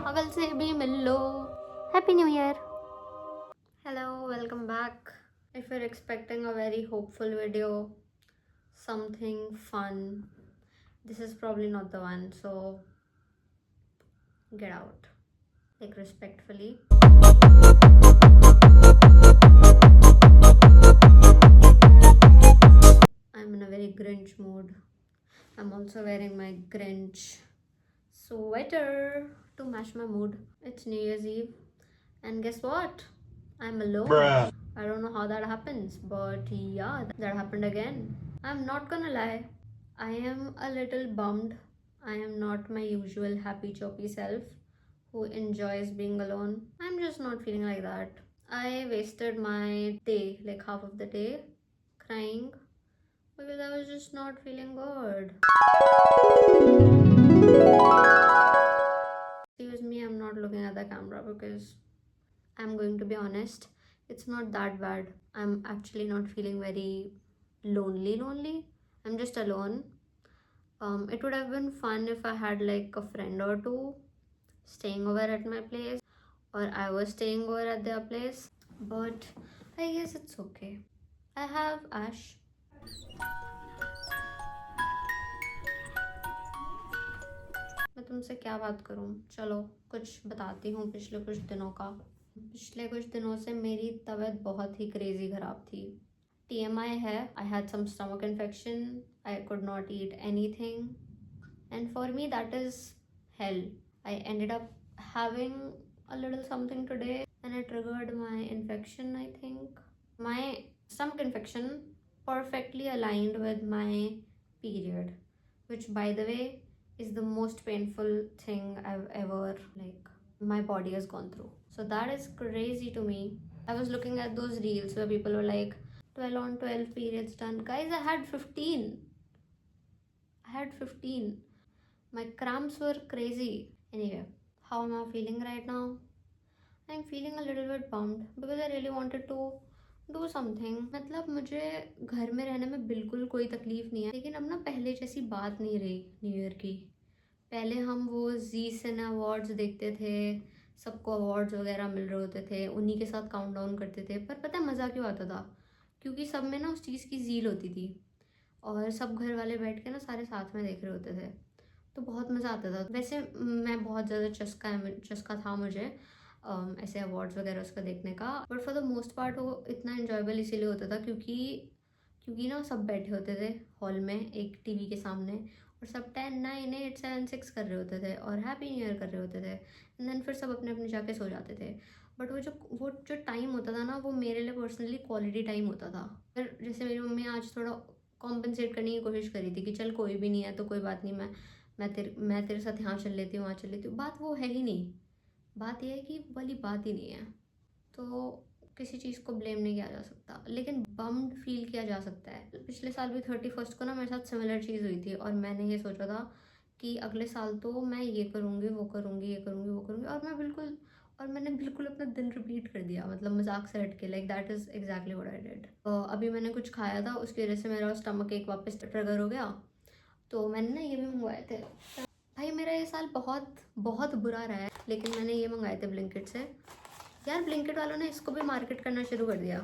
पागल से भी मिल लो। Happy new year. Hello, welcome back. If you're expecting a very hopeful video, something fun, this is probably not the one, so get out, like, respectfully. I'm in a very Grinch mood. I'm also wearing my Grinch sweater to match my mood. It's New Year's Eve, and guess what? I'm alone. Bruh. I don't know how that happens, but yeah, that happened again. I'm not gonna lie, I am a little bummed. I am not my usual happy choppy self who enjoys being alone. I'm just not feeling like that. I wasted my day, like half of the day, crying because I was just not feeling good. Excuse me, I'm not looking at the camera because I'm going to be honest, it's not that bad. I'm actually not feeling very lonely. I'm just alone. It would have been fun if I had like a friend or two staying over at my place, or I was staying over at their place, but I guess it's okay. I have Ash. मैं तुमसे क्या बात करूं? चलो कुछ बताती हूँ पिछले कुछ दिनों का। पिछले कुछ दिनों से मेरी तबीयत बहुत ही क्रेजी ख़राब थी। TMI है, I had some stomach infection, I could not eat anything, and for me that is hell. I ended up having a little something today and it triggered my infection. I think my stomach infection perfectly aligned with my period, which by the way is the most painful thing I've ever, like, my body has gone through. So that is crazy to me. I was looking at those reels where people were like 12 on 12 periods done. Guys, I had 15. My cramps were crazy. Anyway, how am I feeling right now? I'm feeling a little bit bummed because I really wanted to do something. मतलब मुझे घर में रहने में बिल्कुल कोई तकलीफ नहीं है, लेकिन अब ना पहले जैसी बात नहीं रही न्यू ईयर की। पहले हम वो जी सिने अवार्ड्स देखते थे, सबको अवार्ड्स वगैरह मिल रहे होते थे, उन्हीं के साथ काउंट डाउन करते थे। पर पता है मज़ा क्यों आता था? क्योंकि सब में ना उस चीज़ की ज़ील होती थी और सब घर वाले बैठ के ना सारे साथ में देख रहे होते थे, तो बहुत मज़ा आता था। वैसे मैं बहुत ज़्यादा चस्का था मुझे ऐसे अवार्ड्स वगैरह उसका देखने का, but for the most part वो इतना इन्जॉयबल इसीलिए होता था क्योंकि ना सब बैठे होते थे हॉल में एक टीवी के सामने और सब 10 9 8 7 6 कर रहे होते थे और हैप्पी न्यू ईयर कर रहे होते थे, एंड देन फिर सब अपने अपने जाके सो जाते थे। बट वो जो टाइम होता था ना, वो मेरे लिए पर्सनली क्वालिटी टाइम होता था। फिर जैसे मेरी मम्मी आज थोड़ा कॉम्पनसेट करने की कोशिश करी थी कि चल कोई भी नहीं है तो कोई बात नहीं, मैं तेरे साथ यहाँ चल लेती हूँ वहाँ चल लेती हूँ। बात वो है ही नहीं, बात यह है कि वाली बात ही नहीं है, तो किसी चीज़ को ब्लेम नहीं किया जा सकता, लेकिन बम्ड फील किया जा सकता है। पिछले साल भी 31st को ना मेरे साथ सिमिलर चीज़ हुई थी और मैंने ये सोचा था कि अगले साल तो मैं ये करूँगी वो करूँगी ये करूँगी वो करूँगी, और मैंने बिल्कुल अपना दिन रिपीट कर दिया, मतलब मजाक से हट के, like that is exactly what I did. अभी मैंने कुछ खाया था, उसकी वजह से मेरा स्टमक एक वापस ट्रिगर हो गया, तो मैंने ना ये भी मंगवाए थे। भाई मेरा ये साल बहुत बहुत बुरा रहा है, लेकिन मैंने ये मंगाए थे ब्लिंकिट से। यार ब्लिंकिट वालों ने इसको भी मार्केट करना शुरू कर दिया।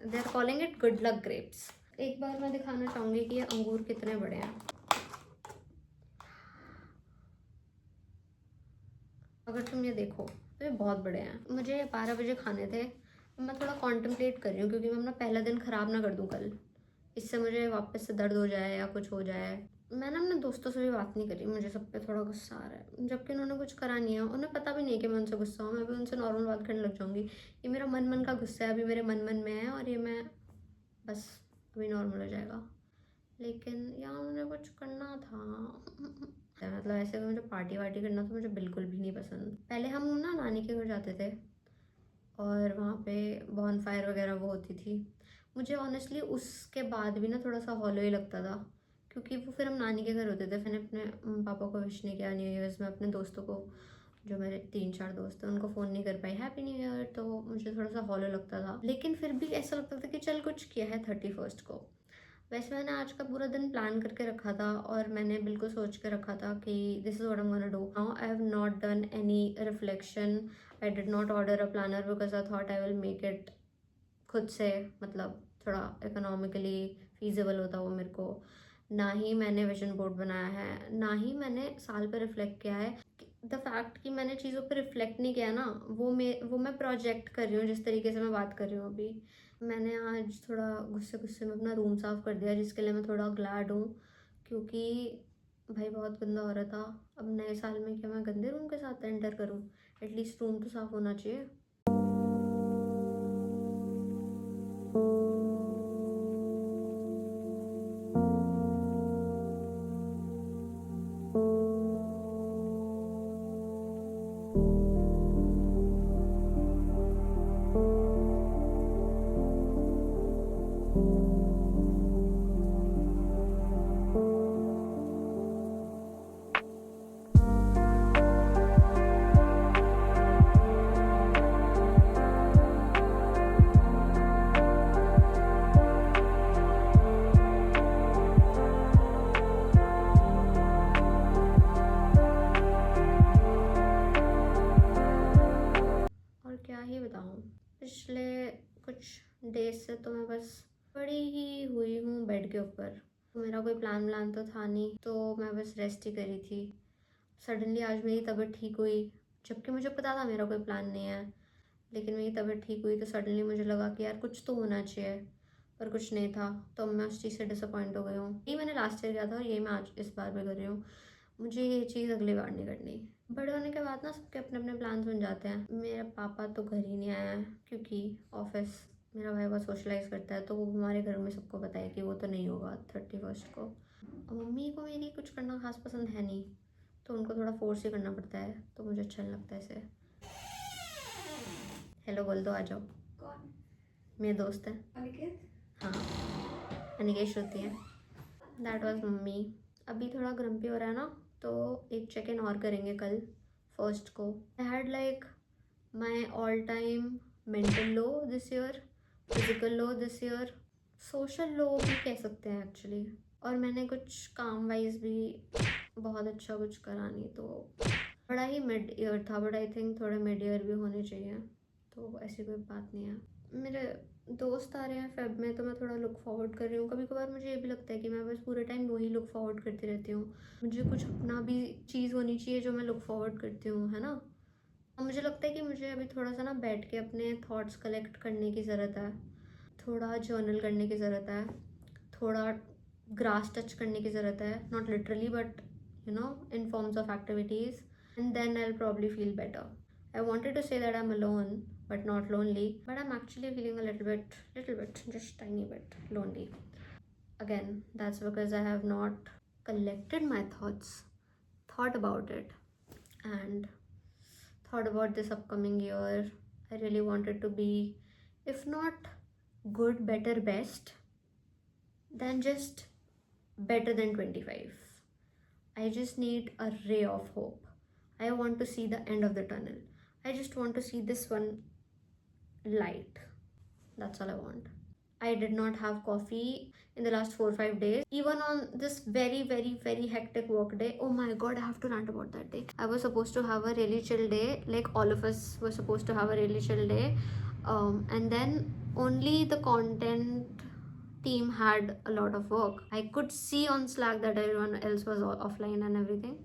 They are calling it good luck grapes. एक बार मैं दिखाना चाहूँगी कि ये अंगूर कितने बड़े हैं। अगर तुम ये देखो तो ये बहुत बड़े हैं। मुझे 12 बजे खाने थे, मैं थोड़ा कॉन्टम्पलेट कर रही हूँ क्योंकि मैं अपना पहला दिन ख़राब ना कर दूँ कल, इससे मुझे वापस से दर्द हो जाए या कुछ हो जाए। मैंने अपने दोस्तों से भी बात नहीं करी, मुझे सब पे थोड़ा गुस्सा आ रहा है, जबकि उन्होंने कुछ करा नहीं है। उन्हें पता भी नहीं है कि मैं उनसे गुस्सा हूँ, मैं भी उनसे नॉर्मल बात करने लग जाऊँगी। ये मेरा मन का गुस्सा है, अभी मेरे मन में है और ये मैं बस अभी नॉर्मल हो जाएगा, लेकिन यहाँ मुझे कुछ करना था। मतलब ऐसे मुझे पार्टी वार्टी करना तो मुझे बिल्कुल भी नहीं पसंद। पहले हम ना नानी के घर जाते थे और वहाँ पे बॉन फायर वगैरह वो होती थी। मुझे ऑनेस्टली उसके बाद भी ना थोड़ा सा हॉलो ही लगता था, क्योंकि वो फिर हम नानी के घर होते थे। मैंने अपने पापा को विश नहीं किया न्यू ईयर्स में, अपने दोस्तों को, जो मेरे 3 4 दोस्त हैं, उनको फ़ोन नहीं कर पाई हैप्पी न्यू ईयर, तो मुझे थोड़ा सा हॉलो लगता था। लेकिन फिर भी ऐसा लगता था कि चल कुछ किया है 31st को। वैसे मैंने आज का पूरा दिन प्लान करके रखा था और मैंने बिल्कुल सोच के रखा था कि this is what I am gonna do. Now I have not done any reflection. I did not order a planner because I thought I will make it खुद से, मतलब थोड़ा इकोनॉमिकली फीजिबल होता वो मेरे को। ना ही मैंने विजन बोर्ड बनाया है, ना ही मैंने साल पे रिफ्लेक्ट किया है। द फैक्ट कि मैंने चीज़ों पे रिफ्लेक्ट नहीं किया ना, वो मैं प्रोजेक्ट कर रही हूँ जिस तरीके से मैं बात कर रही हूँ अभी। मैंने आज थोड़ा गुस्से गुस्से में अपना रूम साफ़ कर दिया, जिसके लिए मैं थोड़ा ग्लैड हूँ, क्योंकि भाई बहुत गंदा हो रहा था। अब नए साल में क्या मैं गंदे रूम के साथ एंटर करूँ? एटलीस्ट रूम तो साफ़ होना चाहिए। और क्या ही बताऊँ, पिछले कुछ डेज से तो मैं बस पड़ी ही हुई हूँ बेड के ऊपर। मेरा कोई प्लान तो था नहीं, तो मैं बस रेस्ट ही करी थी। सडनली आज मेरी तबीयत ठीक हुई, जबकि मुझे पता था मेरा कोई प्लान नहीं है, लेकिन मेरी तबीयत ठीक हुई तो सडनली मुझे लगा कि यार कुछ तो होना चाहिए, पर कुछ नहीं था। तो मैं उस चीज़ से डिसअपॉइंट हो गई हूँ। यही मैंने लास्ट ईयर किया था और यही मैं आज इस बार भी कर रही हूँ। मुझे ये चीज़ अगली बार नहीं करनी। बड़े होने के बाद ना सबके अपने अपने प्लान्स बन जाते हैं। मेरा पापा तो घर ही नहीं आया है क्योंकि ऑफिस, मेरा भाई बहुत सोशलाइज करता है, तो वो हमारे घर में सबको पता है कि वो तो नहीं होगा 31st को। और मम्मी को मेरी कुछ करना खास पसंद है नहीं, तो उनको थोड़ा फोर्स ही करना पड़ता है, तो मुझे अच्छा नहीं लगता इसे। हेलो बोल दो, आ जाओ। कौन? मेरे दोस्त है। अनिकेत? हाँ, अनिकेश होती है। That was mummy. अभी थोड़ा ग्रम्पी हो रहा है ना, तो एक चेक इन और करेंगे कल 1st को। I had like my all time mental low this year, physical low this year, social low भी कह सकते हैं एक्चुअली। और मैंने कुछ काम वाइज भी बहुत अच्छा कुछ करा नहीं, तो बड़ा ही मिड ईयर था। बट आई थिंक थोड़े मिड ईयर भी होने चाहिए, तो ऐसी कोई बात नहीं है। मेरे दोस्त आ रहे हैं फेब में, तो मैं थोड़ा लुक फॉरवर्ड कर रही हूँ। कभी कभार मुझे ये भी लगता है कि मैं बस पूरे टाइम वही लुक फॉरवर्ड करती रहती हूँ। मुझे कुछ अपना भी चीज़ होनी चाहिए जो मैं लुक फॉरवर्ड करती हूँ, है ना। और मुझे लगता है कि मुझे अभी थोड़ा सा ना बैठ के अपने थॉट्स कलेक्ट करने की ज़रूरत है, थोड़ा जर्नल करने की ज़रूरत है, थोड़ा ग्रास टच करने की ज़रूरत है, not literally but in forms of activities, and then I'll probably feel better. I wanted to say that I'm alone but not lonely, but I'm actually feeling a little bit, just tiny bit lonely. Again, that's because I have not collected my thoughts, thought about it, and thought about this upcoming year. I really wanted to be, if not good, better, best, then just better than 25. I just need a ray of hope. I want to see the end of the tunnel. I just want to see this one light. That's all I want. I did not have coffee in the last 4 or 5 days. Even on this very, very, very hectic work day. Oh my god, I have to rant about that day. I was supposed to have a really chill day. Like all of us were supposed to have a really chill day. And then only the content team had a lot of work. I could see on Slack that everyone else was offline and everything.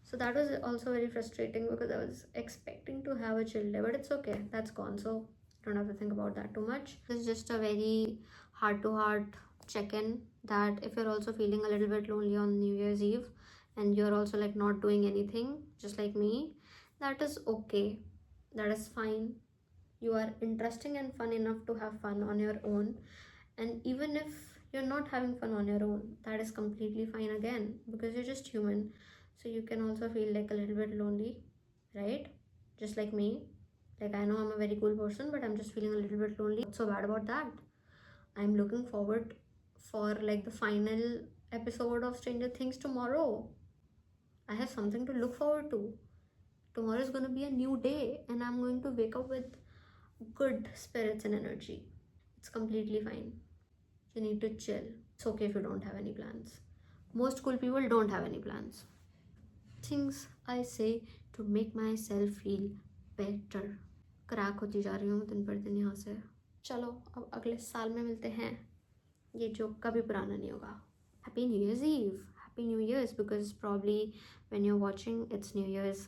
So that was also very frustrating because I was expecting to have a chill day, but it's okay. That's gone. So don't have to think about that too much. It's just a very heart to heart check in that if you're also feeling a little bit lonely on New Year's Eve and you're also like not doing anything, just like me, that is okay. That is fine. You are interesting and fun enough to have fun on your own. And even if you're not having fun on your own, that is completely fine again, because you're just human. So you can also feel like a little bit lonely, right? Just like me. Like, I know I'm a very cool person, but I'm just feeling a little bit lonely. What's so bad about that? I'm looking forward for like the final episode of Stranger Things tomorrow. I have something to look forward to. Tomorrow is going to be a new day, and I'm going to wake up with good spirits and energy. It's completely fine. You need to chill. It's okay if you don't have any plans. Most cool people don't have any plans. Things I say to make myself feel better. Crack होती जा रही हूँ दिन पर दिन यहाँ से. चलो अब अगले साल में मिलते हैं. ये जोक कभी पुराना नहीं होगा. Happy New Year's Eve. Happy New Year's, because probably when you're watching it's New Year's.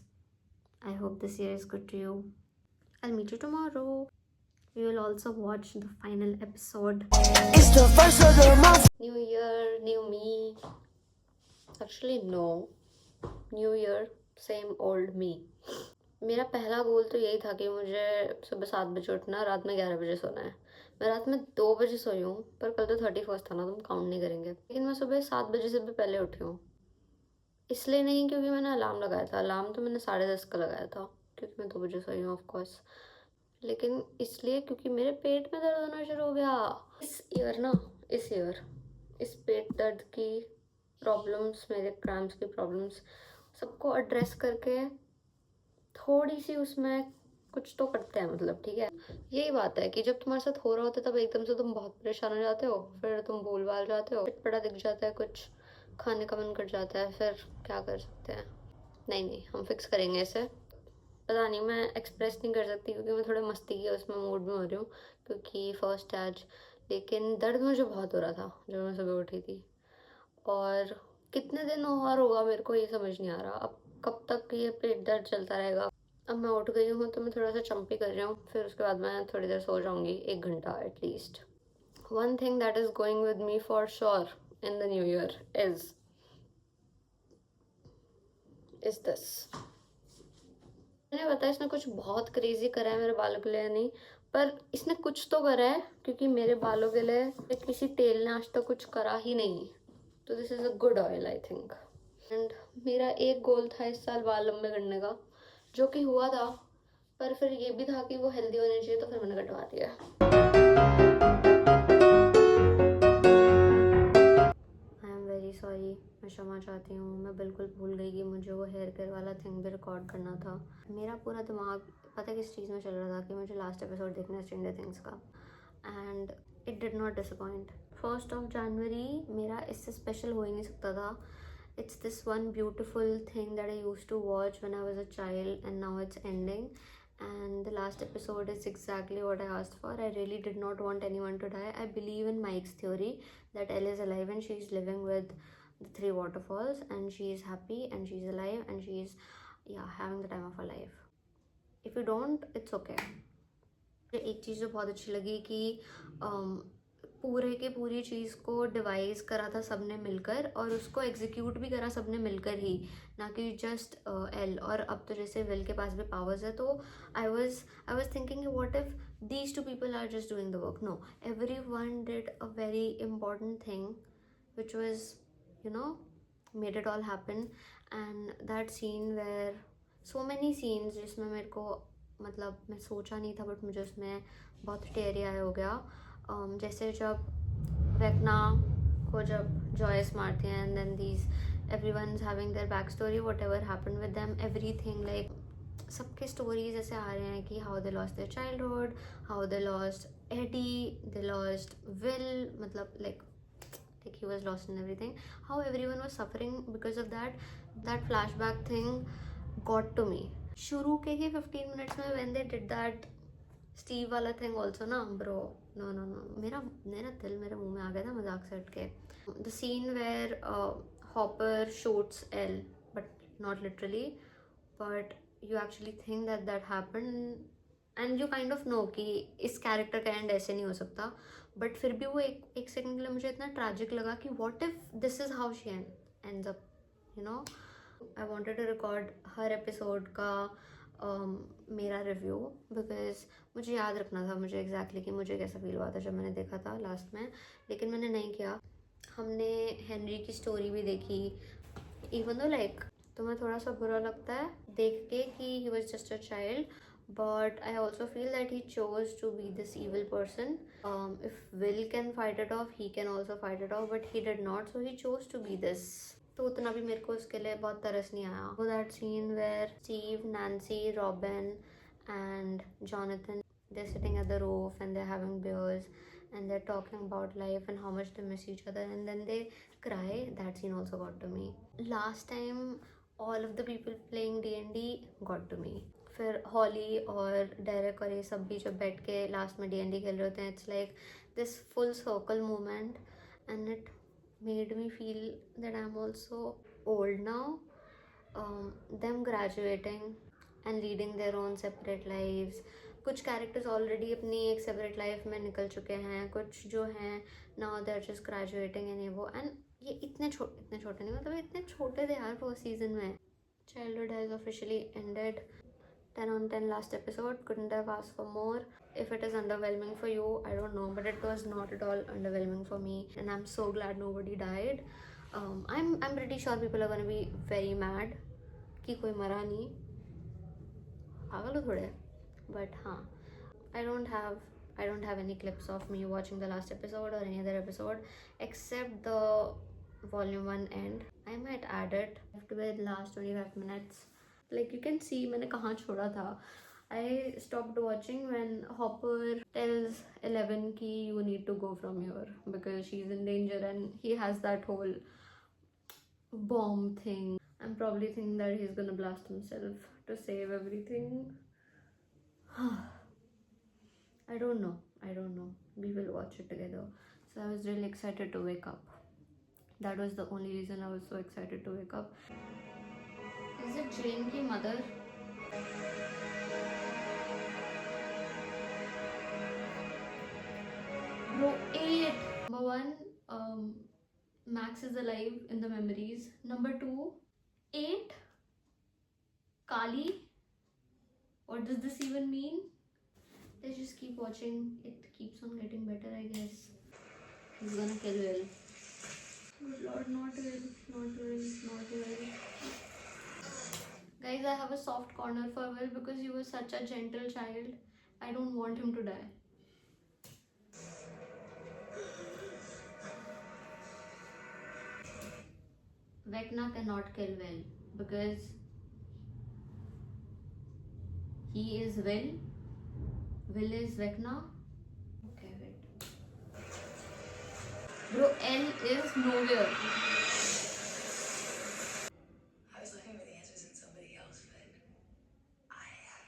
I hope this year is good to you. I'll meet you tomorrow. We will also watch the final episode. It's the first of the month. New year, new me. Actually no. New year, same old me. मेरा पहला गोल तो यही था कि मुझे सुबह 7 बजे उठना, रात में 11 बजे सोना है. मैं रात में 2 बजे सोई हूँ, पर कल तो 31st था ना, तुम काउंट नहीं करेंगे. लेकिन मैं सुबह 7 बजे से भी पहले उठी हूँ. इसलिए नहीं क्योंकि मैंने अलार्म लगाया था. अलार्म तो मैंने 10:30 का लगाया था क्योंकि मैं 2 बजे सोई हूँ ऑफकोर्स. लेकिन इसलिए क्योंकि मेरे पेट में दर्द होना शुरू हो गया. इस ईयर इस पेट दर्द की प्रॉब्लम्स, मेरे क्रैम्प्स की प्रॉब्लम्स सबको एड्रेस करके थोड़ी सी उसमें कुछ तो करते हैं. मतलब ठीक है, यही बात है कि जब तुम्हारे साथ हो रहा होता है तब एकदम से तुम बहुत परेशान हो जाते हो, फिर तुम भूल भाल जाते हो, चटपटा दिख जाता है, कुछ खाने का मन कर जाता है, फिर क्या कर सकते हैं. नहीं, हम फिक्स करेंगे इसे. पता नहीं, मैं एक्सप्रेस नहीं कर सकती क्योंकि मैं थोड़े मस्ती के उसमें मूड में हो रही हूँ क्योंकि फर्स्ट आज. लेकिन दर्द मुझे बहुत हो रहा था जब मैं सुबह उठी थी, और कितने दिन और होगा मेरे को ये समझ नहीं आ रहा. अब कब तक ये पेट दर्द चलता रहेगा. अब मैं उठ गई हूँ तो मैं थोड़ा सा चंपी कर रही हूँ, फिर उसके बाद मैं थोड़ी देर सो जाऊँगी, 1 घंटा at least. One thing that is going with me for sure in the new year is this. मैंने बताया इसने कुछ बहुत क्रेजी करा है मेरे बालों के लिए नहीं, पर इसने कुछ तो करा है क्योंकि मेरे बालों के लिए किसी तेल ने आज तक कुछ करा ही नहीं. तो this is a good oil I think. And मेरा एक गोल था इस साल बाल लंबे करने का, जो कि हुआ था, पर फिर ये भी था कि वो हेल्दी होने चाहिए, तो फिर मैंने कटवा दिया. I am very sorry. मैं क्षमा चाहती हूँ. मैं बिल्कुल भूल गई कि मुझे वो हेयर केयर वाला थिंग भी रिकॉर्ड करना था. मेरा पूरा दिमाग पता किस चीज़ में चल रहा था कि मुझे लास्ट एपिसोड देखना है स्ट्रेंजर थिंग्स का, and it did not disappoint. 1st of January मेरा इससे स्पेशल हो ही नहीं सकता था. It's this one beautiful thing that I used to watch when I was a child, and now it's ending. And the last episode is exactly what I asked for. I really did not want anyone to die. I believe in Mike's theory that Elle is alive and she's living with the 3 waterfalls, and she's happy and she's alive and she's having the time of her life. If you don't, it's okay. एक चीज़ जो बहुत अच्छी लगी कि पूरे के पूरी चीज़ को डिवाइस करा था सबने मिलकर, और उसको एग्जीक्यूट भी करा सबने मिलकर ही, ना कि जस्ट एल. और अब तो जैसे विल के पास भी पावर्स है, तो I was thinking what if these 2 people are just doing the work. No, everyone did a very important thing which was, made it all happen. And that scene where so many scenes जिसमें मेरे को, मतलब मैं सोचा नहीं था but मुझे उसमें बहुत टेरी आया हो गया. जैसे जब वेकना को जब जॉयस मारते हैं, and then these everyone is having their back story, whatever happen with them, everything, like सबके स्टोरीज ऐसे आ रहे हैं कि how they lost their childhood, how they lost Eddie, they lost Will, मतलब like he was lost in everything, how everyone was suffering because of that flashback thing got to me. शुरू के ही 15 minutes में when they did that Steve वाला thing also ना, bro, no, मेरा दिल मेरे मुंह में आ गया था मजाक से हट के. The scene where Hopper shoots El, but not literally, but you actually think that happen, and you kind of know कि इस कैरेक्टर का एंड ऐसे नहीं हो सकता, बट फिर भी वो एक सेकंड के लिए मुझे इतना ट्रैजिक लगा कि what if this is how she ends up, I wanted to record her episode का मेरा रिव्यू, बिकॉज मुझे याद रखना था मुझे एग्जैक्टली कि मुझे कैसा फील हुआ था जब मैंने देखा था लास्ट में, लेकिन मैंने नहीं किया. हमने हेनरी की स्टोरी भी देखी, इवन दो लाइक तुम्हें थोड़ा सा बुरा लगता है देख के कि he was just a child, but I also feel that he chose to be this evil person. If Will can fight it off, he can also fight it off, but he did not, so he chose to be this. तो उतना भी मेरे को उसके लिए बहुत तरस नहीं आया. So that scene where Steve, Nancy, Robin and Jonathan, they're sitting at the roof and they're having beers, and they're talking about life and how much they miss each other, and then they cry. That scene also got to me. Last time all of the people playing D&D got to me. फिर हॉली और Derek और ये सब भी जब बैठ के last में D&D खेल रहे होते हैं, it's like this full circle moment, and it made me feel that I'm also old now. Them graduating and leading their own separate lives. कुछ कैरेक्टर्स ऑलरेडी अपनी एक सेपरेट लाइफ में निकल चुके हैं, कुछ जो हैं now they are just graduating and ये वो, एंड ये इतने छोटे नहीं, मतलब इतने छोटे थे यार फर्स्ट सीजन में. Childhood has officially ended. 10 on 10 last episode. Couldn't have asked for more. If it is underwhelming for you, I don't know, but it was not at all underwhelming for me, and I'm so glad nobody died. I'm pretty sure people are gonna be very mad कि कोई मरा नहीं, पागल हो थोड़े. But हाँ, I don't have any clips of me watching the last episode or any other episode except the volume 1 end. I might add it to the last 25 minutes. Like you can see मैंने कहाँ छोड़ा था. I stopped watching when Hopper tells Eleven कि you need to go from here because she's in danger, and he has that whole bomb thing. I'm probably thinking that he's gonna blast himself to save everything. I don't know. We will watch it together. So I was really excited to wake up. That was the only reason I was so excited to wake up. Is it Jane की mother? Bro, 8. Number 1, Max is alive in the memories. Number 2, 8. Kali. What does this even mean? Let's just keep watching. It keeps on getting better, I guess. He's gonna kill Will. Good lord, not Will. Guys, I have a soft corner for Will because he was such a gentle child. I don't want him to die. Vecna cannot kill Will because he is Will. Will is Vecna. Okay, wait. Bro, L is nowhere. I was looking for the answers in somebody else, but I have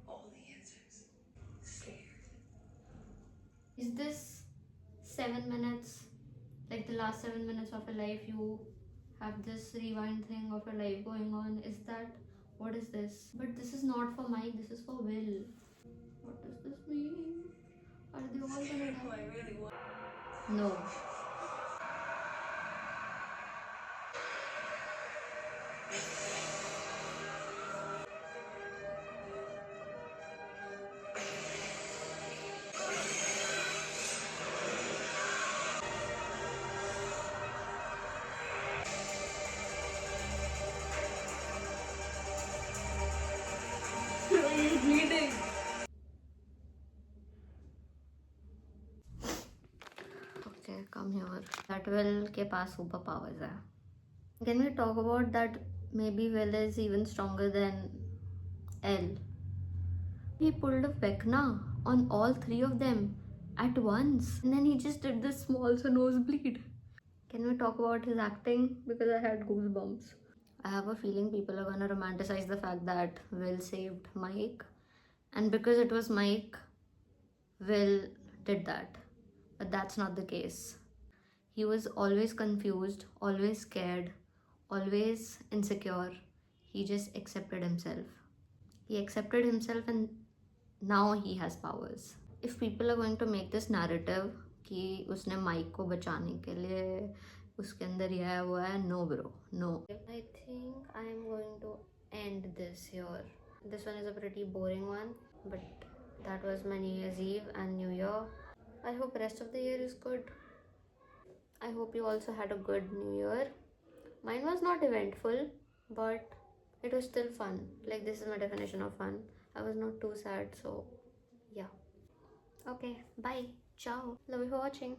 all the answers. Scared. Is this 7 minutes, like the last 7 minutes of your life, you have this rewind thing of your life going on? Is that, what is this? But this is not for Mike, this is for Will. What does this mean? Are they all gonna die? I really want. No. He's bleeding. Okay, come here. That Will के पास super powers है. Can we talk about that? Maybe Will is even stronger than L. He pulled a Vecna on all 3 of them at once, and then he just did this small nosebleed. Can we talk about his acting? Because I had goosebumps. I have a feeling people are gonna romanticize the fact that Will saved Mike, and because it was Mike, Will did that. But that's not the case. He was always confused, always scared, always insecure. He just accepted himself. He accepted himself, and now he has powers. If people are going to make this narrative कि उसने mic को बचाने के लिए उसके अंदर ये आया हुआ है, no bro, no. I think I am going to end this here. This one is a pretty boring one, but that was my New Year's Eve and New Year. I hope rest of the year is good. I hope you also had a good New Year. Mine was not eventful, but it was still fun. Like, this is my definition of fun. I was not too sad, so yeah. Okay, bye. Ciao. Love you for watching.